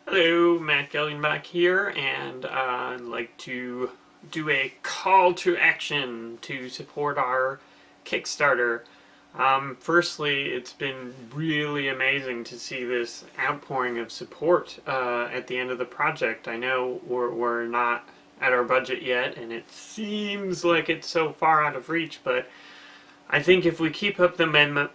Hello, Matt Gilgenbach here, and I'd like to do a call to action to support our Kickstarter. Firstly, it's been really amazing to see this outpouring of support at the end of the project. I know we're not at our budget yet, and it seems like it's so far out of reach, but I think if we keep up the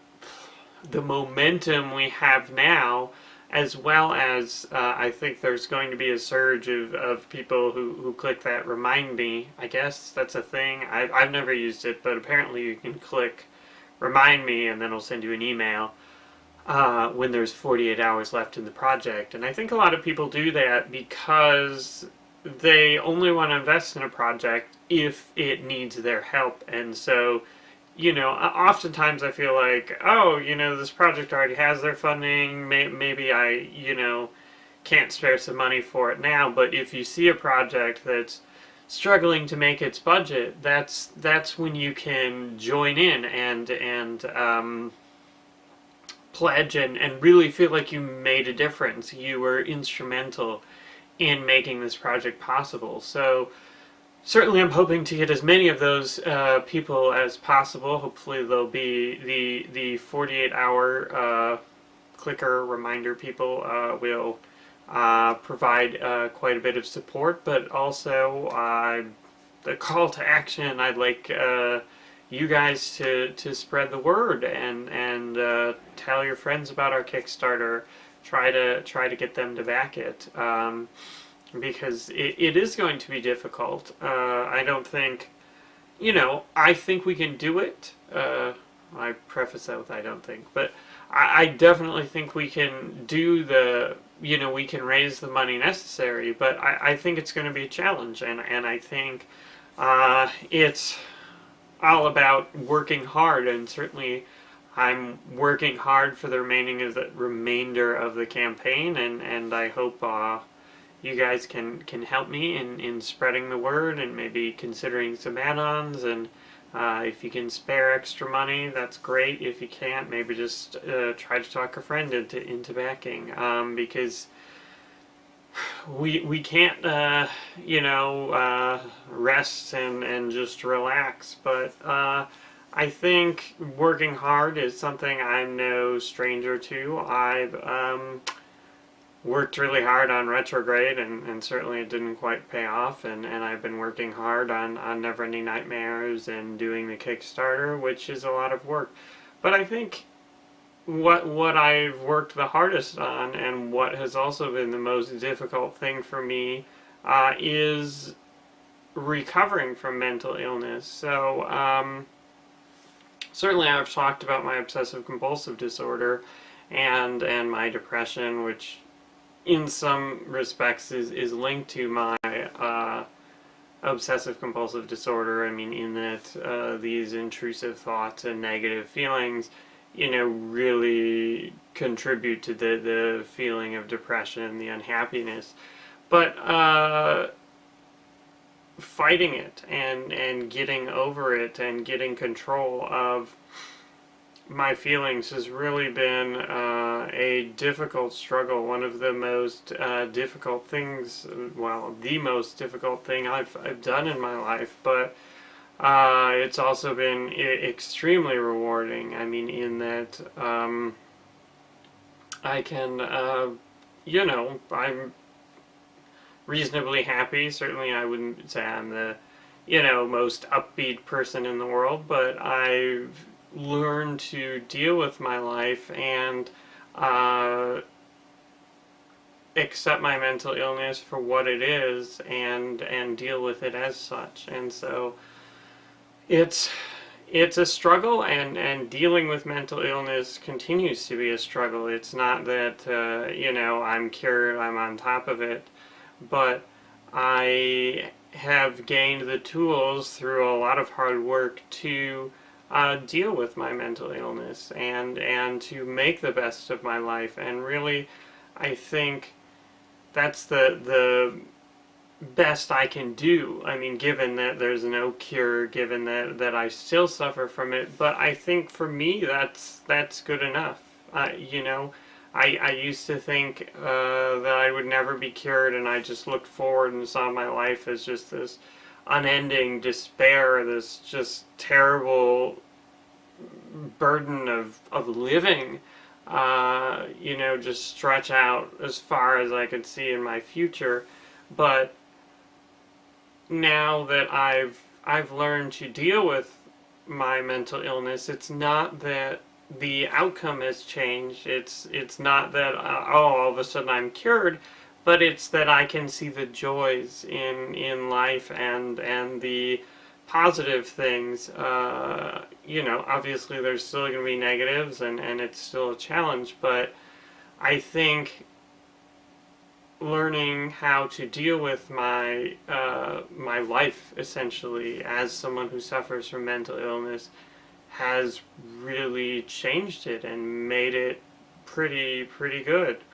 momentum we have now, as well as I think there's going to be a surge of people who click that remind me. I guess that's a thing. I've never used it, but apparently you can click remind me and then it'll send you an email when there's 48 hours left in the project. And I think a lot of people do that because they only want to invest in a project if it needs their help. And so oftentimes I feel like, oh, this project already has their funding. Maybe I, can't spare some money for it now. But if you see a project that's struggling to make its budget, that's when you can join in and pledge and really feel like you made a difference. You were instrumental in making this project possible. So certainly, I'm hoping to get as many of those people as possible. Hopefully, they'll be the 48-hour clicker reminder people will provide quite a bit of support, but also the call to action. I'd like you guys to spread the word and tell your friends about our Kickstarter. Try to get them to back it. Because it is going to be difficult. I don't think, I think we can do it. I preface that with I don't think, but I definitely think we can do we can raise the money necessary, but I think it's going to be a challenge, and I think it's all about working hard, and certainly I'm working hard for the remainder of the campaign, and I hope you guys can help me in spreading the word and maybe considering some add-ons, and if you can spare extra money, that's great. If you can't, maybe just try to talk a friend into backing, because we can't rest and just relax, but I think working hard is something I'm no stranger to. I've worked really hard on Retrograde, and certainly it didn't quite pay off, and I've been working hard on Neverending Nightmares and doing the Kickstarter, which is a lot of work. But I think what I've worked the hardest on, and what has also been the most difficult thing for me, is recovering from mental illness. So certainly I've talked about my obsessive compulsive disorder and my depression, which in some respects is linked to my obsessive compulsive disorder. I mean, in that these intrusive thoughts and negative feelings, really contribute to the feeling of depression, the unhappiness. But fighting it and getting over it and getting control of my feelings has really been a difficult struggle. One of the most difficult things, well, the most difficult thing I've done in my life, but it's also been extremely rewarding. I mean, in that I can, I'm reasonably happy. Certainly I wouldn't say I'm the, most upbeat person in the world, but I've learn to deal with my life and accept my mental illness for what it is and deal with it as such. And so it's a struggle, and dealing with mental illness continues to be a struggle. It's not that I'm cured, I'm on top of it, but I have gained the tools through a lot of hard work to deal with my mental illness and to make the best of my life. And really, I think that's the best I can do. I mean, given that there's no cure, given that I still suffer from it, but I think for me that's good enough. I used to think that I would never be cured, and I just looked forward and saw my life as just this unending despair, this just terrible burden of living, just stretch out as far as I could see in my future. But now that I've learned to deal with my mental illness, it's not that the outcome has changed. It's not that all of a sudden I'm cured, but it's that I can see the joys in life and the positive things. Obviously there's still going to be negatives and it's still a challenge, but I think learning how to deal with my life essentially as someone who suffers from mental illness has really changed it and made it pretty good.